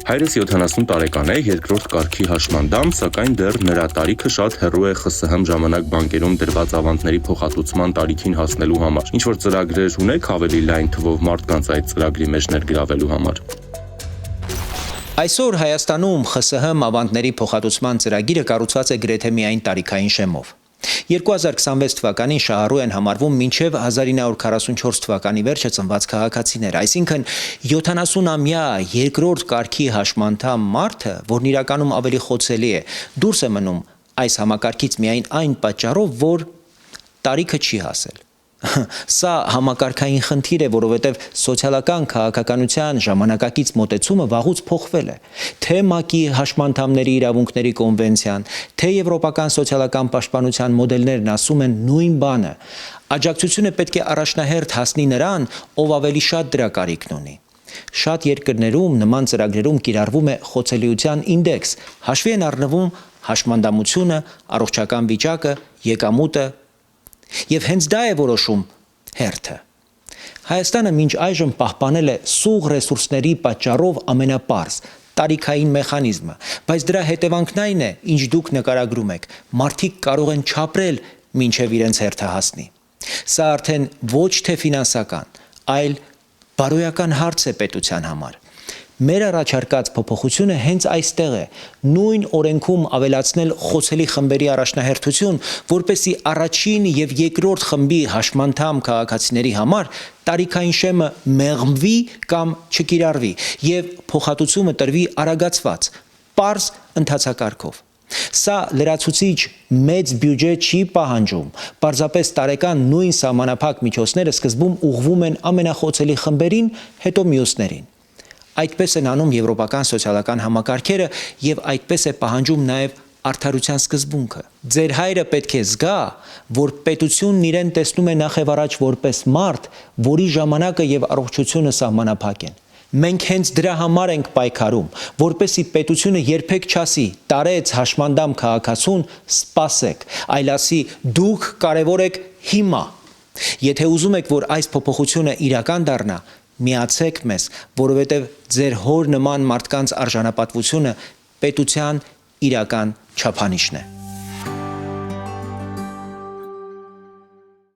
Հայրս 70 տարեկան է, երկրորդ կարգի հաշմանդամ, սակայն դեռ նրա տարիքը շատ հեռու է ԽՍՀՄ ժամանակ բանկերում դրված ավանդների փոխհատուցման տարիքին հասնելու համար։ Ինչ որ ծրագրեր ունեք ավելի լայն թվով մարդկանց այդ ծրագրի մեջ ներգրավելու համար։ Այսօր Հայաստանում ԽՍՀՄ ավանդների փոխհատուցման ծրագիրը կառուցված է գրեթե միայն տարիքային շեմով։ 2026 թվականին շահառու են համարվում մինչև 1944 թվականի վերջը ծնված քաղաքացիներ, այսինքն 70-ամյա երկրորդ կարգի հաշմանդամ մարդը, որն իրականում ավելի խոցելի է, դուրս է մնում այս համակարգից միայն այն պատճառով, որ տարիքը չի հասել։ Սա համակարգային խնդիր է, որովհետև սոցիալական քաղաքականության ժամանակակից մոտեցումը վաղուց փոխվել է։ Թե ՄԱԿ-ի հաշմանդամների իրավունքների կոնվենցիան, թե եվրոպական սոցիալական պաշտպանության մոդելներն ասում են նույն բանը։ Աջակցությունը պետք է առաջնահերթ հասնի նրան, ով ավելի շատ դրա կարիքն ունի։ Շատ երկրներում նման ծրագրերում կիրառվում է խոցելիության ինդեքս, հաշվի են առնվում հաշմանդամությունը, առողջական վիճակը, եկամուտը, եւ հենց դա է որոշում հերթը։ Հայաստանը մինչ այժմ պահպանել է սուղ ռեսուրսների պատճառով ամենապարզ տարիքային մեխանիզմը, բայց դրա հետևանքն այն է, ինչ դուք նկարագրում եք, մարդիկ կարող են չապրել մինչև իրենց հերթը հասնի։ Սա արդեն ոչ թե ֆինանսական, այլ բարոյական հարց է պետության համար։ Մեր առաջարկած փոփոխությունը հենց այստեղ է, նույն օրենքում ավելացնել խոցելի խմբերի առաջնահերթություն, որպեսզի առաջին եւ երկրորդ խմբի հաշմանդամ քաղաքացիների համար տարիքային շեմը մեղմվի կամ չկիրառվի եւ փոխհատուցումը տրվի արագացված, պարզ ընթացակարգով։ Սա լրացուցիչ մեծ բյուջե չի պահանջում, պարզապես տարեկան նույն սահմանափակ միջոցները սկզբում ուղղվում են ամենախոցելի խմբերին, հետո մյուսներին։ Այդպես են անում եվրոպական սոցիալական համակարգերը եւ այդպես է պահանջում նաեւ արդարության սկզբունքը։ Ձեր հայրը պետք է զգա, որ պետությունն իրեն տեսնում է նախևառաջ որպես մարդ, որի ժամանակը եւ առողջությունը սահմանափակ են։ Մենք հենց դրա համար ենք պայքարում, որպեսզի պետությունը երբեք չասի՝ տարեց հաշմանդամ քաղաքացուն, սպասեք, այլ ասի՝ դուք կարևոր եք հիմա։ Եթե ուզում եք, որ այս փոփոխությունը իրական դառնա, միացեք մեզ, որովհետև ձեր հոր նման մարդկանց արժանապատվությունը պետության իրական չափանիշն է։